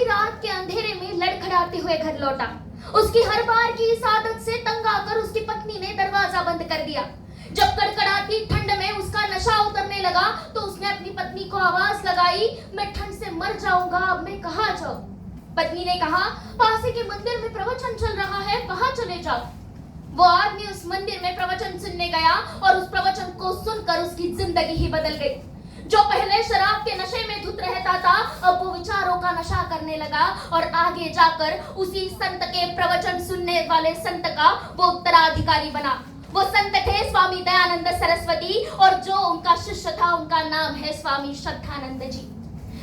आधी रात के अंधेरे में लड़खड़ाते हुए घर लौटा। उसकी हर बार की इस आदत से तंग आकर उसकी पत्नी ने दरवाजा बंद कर दिया। जब कड़कड़ाती ठंड में उसका नशा उतरने लगा तो उसने अपनी पत्नी को आवाज लगाई, मैं ठंड से मर जाऊंगा, अब मैं कहाँ जाऊं? पत्नी ने कहा, पास के मंदिर में प्रवचन चल रहा है, वहां चले जाओ। वो आदमी उस मंदिर में प्रवचन सुनने गया और उस प्रवचन को सुनकर उसकी जिंदगी ही बदल गई। जो पहले शराब के नशे में धुत रहता था, अब वो विचारों का नशा करने लगा और आगे जाकर उसी संत के प्रवचन सुनने वाले संत का वो उत्तराधिकारी बना। वो संत थे स्वामी दयानंद सरस्वती और जो उनका शिष्य था उनका नाम है स्वामी श्रद्धानंद जी।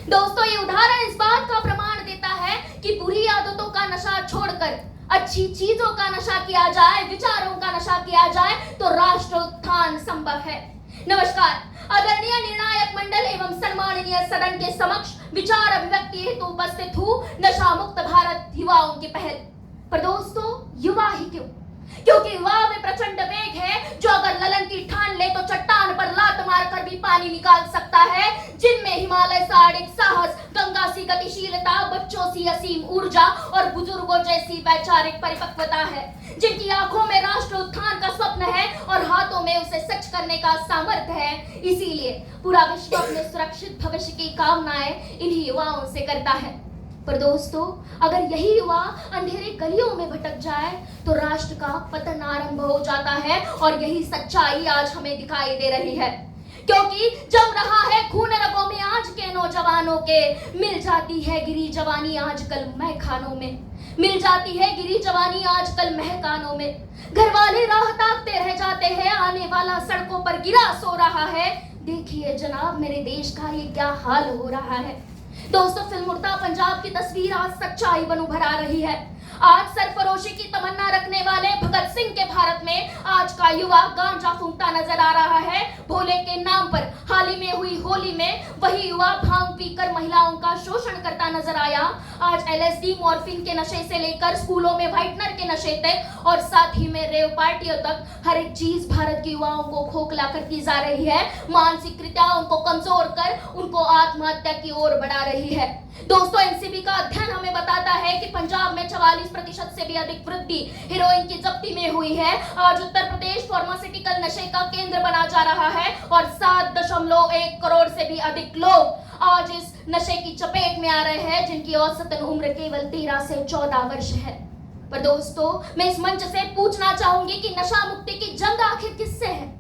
दोस्तों, ये उदाहरण इस बात का प्रमाण देता है कि बुरी आदतों का नशा छोड़कर अच्छी चीजों का नशा किया जाए, विचारों का नशा किया जाए तो राष्ट्र उत्थान संभव है। नमस्कार, आदरणीय निर्णायक मंडल एवं सम्माननीय सदन के समक्ष विचार अभिव्यक्ति हेतु उपस्थित हूँ नशा मुक्त भारत युवाओं की पहल। पर दोस्तों, युवा ही क्यों? क्योंकि युवा में प्रचंड वेग है जो अगर ललन की ठान ले तो चट्टान पर लात मारकर भी पानी निकाल सकता है, जिनमें हिमालय सा अडिग साहस, गंगा सी गतिशीलता, बच्चों सी असीम ऊर्जा और बुजुर्गों जैसी वैचारिक परिपक्वता है, जिनकी आंखों में राष्ट्र उत्थान का स्वप्न है और हाथों में उसे सच करने का सामर्थ्य है। इसीलिए पूरा विश्व अपने सुरक्षित भविष्य की कामनाएं इन्हीं युवाओं से करता है। पर दोस्तों, अगर यही युवा अंधेरे गलियों में भटक जाए तो राष्ट्र का पतन आरंभ हो जाता है और यही सच्चाई आज हमें दिखाई दे रही है। क्योंकि जम रहा है खून रगों में आज के नौजवानों के, मिल जाती है गिरी जवानी आजकल महखानों में, मिल जाती है गिरी जवानी आजकल महकानों में। घर वाले राह ताकते रह जाते हैं, आने वाला सड़कों पर गिरा सो रहा है। देखिए जनाब, मेरे देश का ये क्या हाल हो रहा है। दोस्तों, फिल्म उड़ता पंजाब की तस्वीर आज सच्चाई बन उभर आ रही है। आज सरफरोशी की तमन्ना रखने वाले भगत सिंह के भारत में आज का युवा गांजा फूंकता नजर आ रहा है। भोले के नाम पर हाल ही में हुई होली में वही युवा भांग पीकर महिलाओं का शोषण करता नजर आया। आज एलएसडी, मॉर्फिन के नशे से लेकर स्कूलों में व्हाइटनर के नशे तक और साथ ही में रेव पार्टियों तक हर एक चीज भारत के युवाओं को खोखला करती जा रही है। मानसिकता उनको कमजोर कर उनको आत्महत्या की ओर बढ़ा रही है। दोस्तों, एनसीबी का अध्ययन हमें बताता है कि पंजाब में 44% से भी अधिक वृद्धि हेरोइन की जब्ती में हुई है। आज उत्तर प्रदेश फार्मास्यूटिकल नशे का केंद्र बना जा रहा है और 7.1 करोड़ से भी अधिक लोग आज इस नशे की चपेट में आ रहे हैं, जिनकी औसतन उम्र केवल 13 से 14 वर्ष है। पर दोस्तों, मैं इस मंच से पूछना चाहूंगी कि नशा मुक्ति की जंग आखिर किससे है?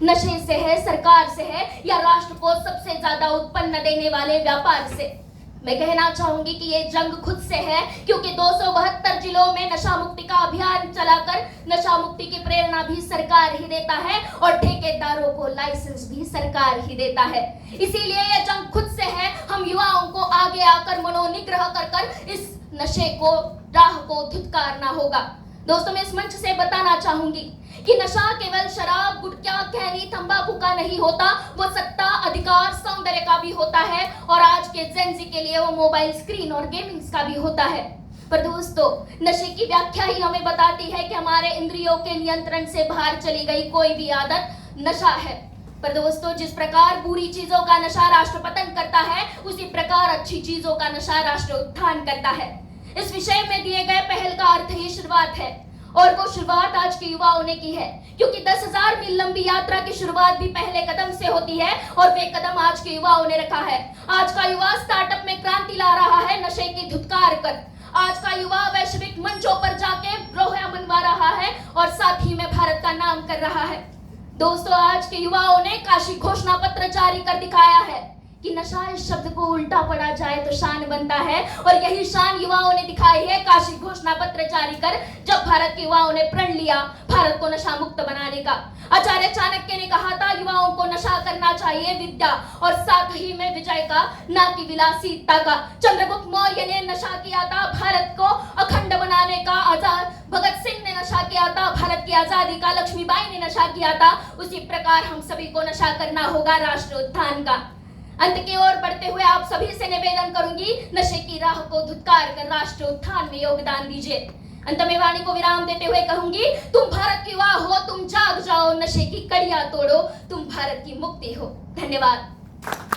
नशे से है, सरकार से है, या राष्ट्र को सबसे ज्यादा उत्पन्न देने वाले व्यापार से? मैं कहना चाहूंगी कि ये जंग खुद से है, क्योंकि 272 जिलों में नशा मुक्ति का अभियान चलाकर नशा मुक्ति की प्रेरणा भी सरकार ही देता है और ठेकेदारों को लाइसेंस भी सरकार ही देता है। इसीलिए ये जंग खुद से है। हम युवाओं को आगे आकर मनोनिग्रह कर इस नशे को, राह को धिक्कारना होगा। दोस्तों, मैं इस मंच से बताना चाहूंगी कि नशा केवल शराब, गुटखा, खैनी, तंबाकू का नहीं होता, वो सत्ता, अधिकार, सौंदर्य का भी होता है और आज के जेनजी के लिए वो मोबाइल स्क्रीन और गेमिंग्स का भी होता है। पर दोस्तों, नशे की व्याख्या ही हमें बताती है कि हमारे इंद्रियों के नियंत्रण से बाहर चली गई कोई भी आदत नशा है। पर दोस्तों, जिस प्रकार बुरी चीजों का नशा राष्ट्र पतन करता है, उसी प्रकार अच्छी चीजों का नशा राष्ट्र उत्थान करता है। इस विषय में दिए गए पहल का अर्थ ही शुरुआत है और वो शुरुआत आज के युवाओं ने की है, क्योंकि 10,000 मील लंबी यात्रा की शुरुआत भी पहले कदम से होती है और वे कदम आज के युवाओं ने रखा है। आज का युवा स्टार्टअप में क्रांति ला रहा है नशे की धुतकार कर। आज का युवा वैश्विक मंचों पर जाके लोहा मनवा रहा है और साथ ही में भारत का नाम कर रहा है। दोस्तों, आज के युवाओं ने काशी घोषणा पत्र जारी कर दिखाया है कि नशा इस शब्द को उल्टा पढ़ा जाए तो शान बनता है और यही शान युवाओं ने दिखाई है काशी घोषणा पत्र जारी कर, जब भारत के युवाओं ने प्रण लिया भारत को नशा मुक्त बनाने का। आचार्य चाणक्य ने कहा था, युवाओं को नशा करना चाहिए विद्या और साथ ही में विजय का, ना कि विलासिता का। चंद्रगुप्त मौर्य ने नशा किया था भारत को अखंड बनाने का, आजाद भगत सिंह ने नशा किया था भारत की आजादी का, लक्ष्मीबाई ने नशा किया था। उसी प्रकार हम सभी को नशा करना होगा राष्ट्र उत्थान का। अंत की ओर बढ़ते हुए आप सभी से निवेदन करूंगी, नशे की राह को धुतकार कर राष्ट्र उत्थान में योगदान दीजिए। अंत में वाणी को विराम देते हुए कहूंगी, तुम भारत की युवा हो, तुम जाग जाओ, नशे की कड़ियां तोड़ो, तुम भारत की मुक्ति हो। धन्यवाद।